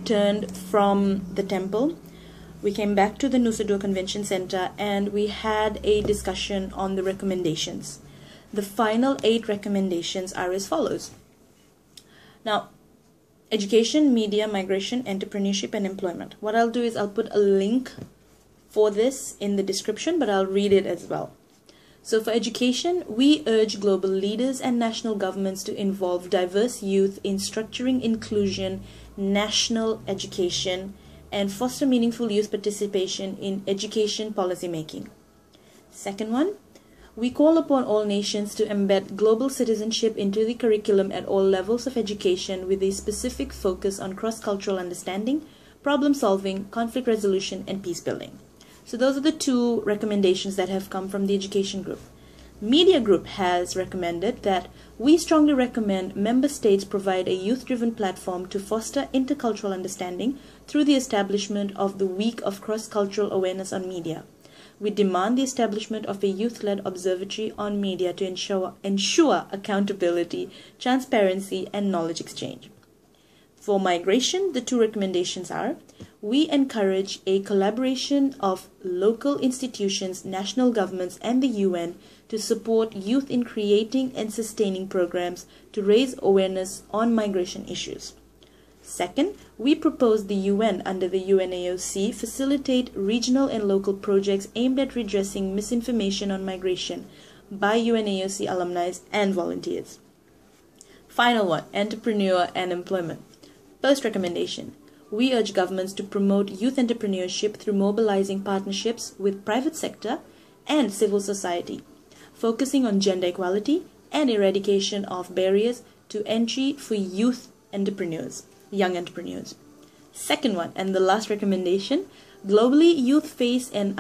returned from the temple, we came back to the Nusa Dua Convention Center and we had a discussion on the recommendations. The final 8 recommendations are as follows. Now, education, media, migration, entrepreneurship, and employment. What I'll do is I'll put a link for this in the description, but I'll read it as well. So for education, we urge global leaders and national governments to involve diverse youth in structuring inclusion, national education, and foster meaningful youth participation in education policy making. Second one, we call upon all nations to embed global citizenship into the curriculum at all levels of education with a specific focus on cross-cultural understanding, problem solving, conflict resolution, and peace building. So those are the 2 recommendations that have come from the education group. Media group has recommended that we strongly recommend member states provide a youth-driven platform to foster intercultural understanding through the establishment of the Week of Cross-Cultural Awareness on Media. We demand the establishment of a youth-led observatory on media to ensure accountability, transparency, and knowledge exchange. For migration, the 2 recommendations are: we encourage a collaboration of local institutions, national governments, and the UN to support youth in creating and sustaining programs to raise awareness on migration issues. Second, we propose the UN under the UNAOC facilitate regional and local projects aimed at redressing misinformation on migration by UNAOC alumni and volunteers. Final one, entrepreneur and employment. First recommendation, we urge governments to promote youth entrepreneurship through mobilizing partnerships with private sector and civil society, focusing on gender equality and eradication of barriers to entry for youth entrepreneurs, young entrepreneurs. Second one, and the last recommendation, globally youth face an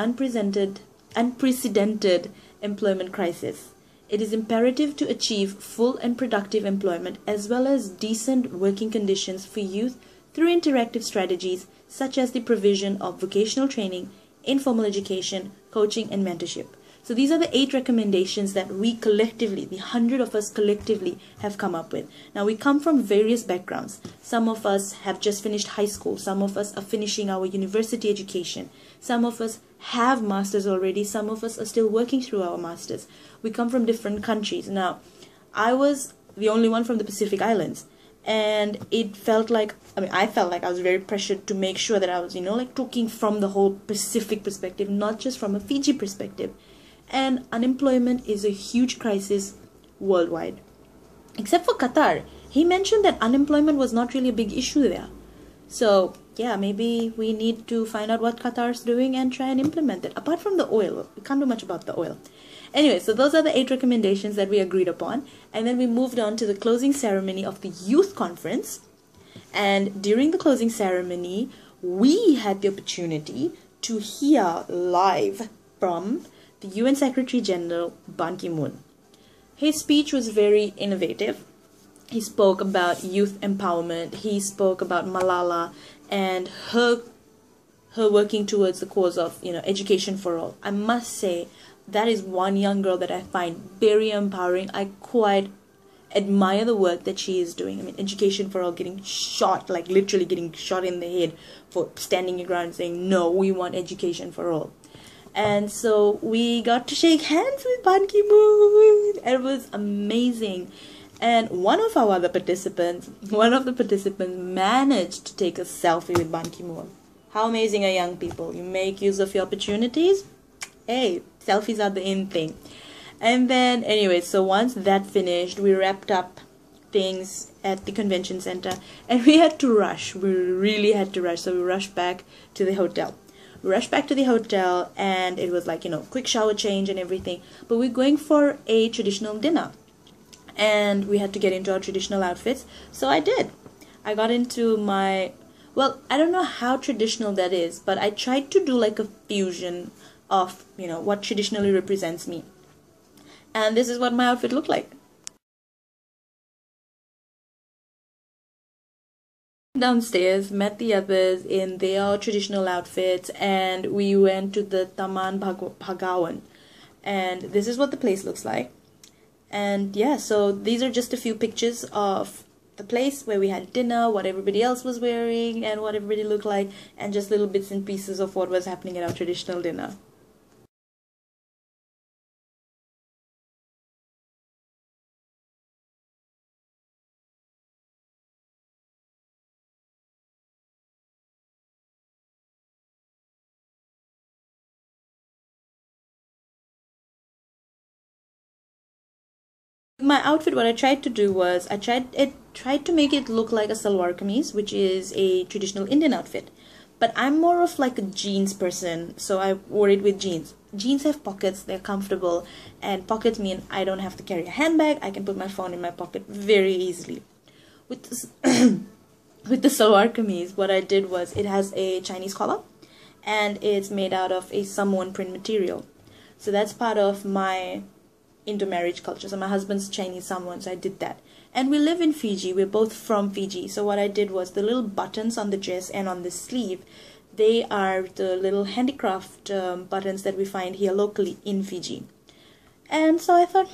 unprecedented employment crisis. It is imperative to achieve full and productive employment as well as decent working conditions for youth through interactive strategies such as the provision of vocational training, informal education, coaching, and mentorship. So these are the 8 recommendations that we collectively, the 100 of us collectively, have come up with. Now we come from various backgrounds. Some of us have just finished high school. Some of us are finishing our university education. Some of us have masters already. Some of us are still working through our masters. We come from different countries. Now, I was the only one from the Pacific Islands. And it felt like, I felt like I was very pressured to make sure that I was, talking from the whole Pacific perspective, not just from a Fiji perspective. And unemployment is a huge crisis worldwide. Except for Qatar. He mentioned that unemployment was not really a big issue there. So, yeah, maybe we need to find out what Qatar is doing and try and implement it. Apart from the oil. We can't do much about the oil. Anyway, so those are the 8 recommendations that we agreed upon. And then we moved on to the closing ceremony of the youth conference. And during the closing ceremony, we had the opportunity to hear live from the UN Secretary General Ban Ki-moon. His speech was very innovative. He spoke about youth empowerment. He spoke about Malala and her working towards the cause of, education for all. I must say, that is one young girl that I find very empowering. I quite admire the work that she is doing. Education for all, getting shot, like literally getting shot in the head for standing your ground and saying, no, we want education for all. And so we got to shake hands with Ban Ki-moon. It was amazing. And one of the participants managed to take a selfie with Ban Ki-moon. How amazing are young people? You make use of your opportunities. Hey, selfies are the in thing. And then, anyway, so once that finished, we wrapped up things at the convention center. And we had to rush. We really had to rush. So we rushed back to the hotel. We rushed back to the hotel and it was like, quick shower change and everything. But we're going for a traditional dinner. And we had to get into our traditional outfits. So I did. I got into my, I don't know how traditional that is, but I tried to do like a fusion of, what traditionally represents me. And this is what my outfit looked like. Downstairs, met the others in their traditional outfits, and we went to the Taman Bhagawan. And this is what the place looks like. And yeah, so these are just a few pictures of the place where we had dinner, what everybody else was wearing and what everybody looked like, and just little bits and pieces of what was happening at our traditional dinner. My outfit, what I tried to do was I tried to make it look like a salwar kameez, which is a traditional Indian outfit. But I'm more of like a jeans person, so I wore it with jeans. Jeans have pockets, they're comfortable, and pockets mean I don't have to carry a handbag. I can put my phone in my pocket very easily. With this with the salwar kameez, what I did was it has a Chinese collar, and it's made out of a Samoan print material. So that's part of my intermarriage culture. So my husband's Chinese Samoan, so I did that. And we live in Fiji. We're both from Fiji. So what I did was the little buttons on the dress and on the sleeve, they are the little handicraft buttons that we find here locally in Fiji. And so I thought,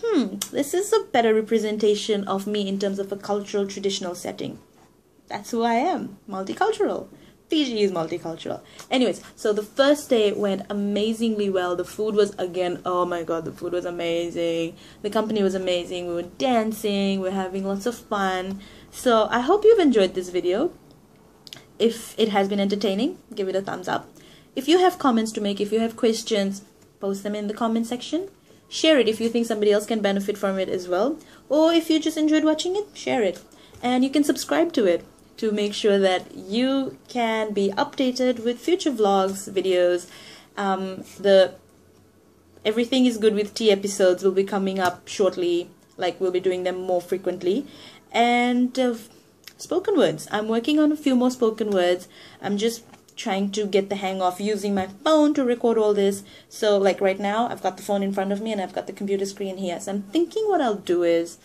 this is a better representation of me in terms of a cultural traditional setting. That's who I am, multicultural. Fiji is multicultural. Anyways, so the first day went amazingly well. The food was, again, oh my god, the food was amazing. The company was amazing. We were dancing, we were having lots of fun. So I hope you've enjoyed this video. If it has been entertaining, give it a thumbs up. If you have comments to make, if you have questions, post them in the comment section. Share it if you think somebody else can benefit from it as well. Or if you just enjoyed watching it, share it. And you can subscribe to it to make sure that you can be updated with future vlogs, videos. Everything is Good with Tea episodes will be coming up shortly, like we'll be doing them more frequently. And spoken words, I'm working on a few more spoken words. I'm just trying to get the hang of using my phone to record all this. So like right now I've got the phone in front of me and I've got the computer screen here. So I'm thinking what I'll do is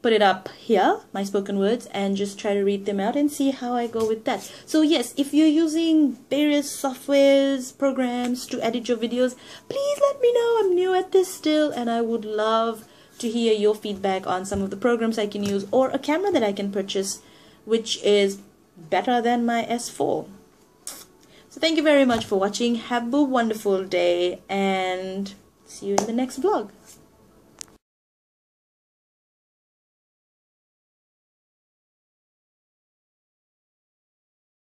put it up here, my spoken words, and just try to read them out and see how I go with that. So yes, if you're using various softwares, programs to edit your videos, please let me know. I'm new at this still, and I would love to hear your feedback on some of the programs I can use, or a camera that I can purchase which is better than my S4. So thank you very much for watching. Have a wonderful day and see you in the next vlog.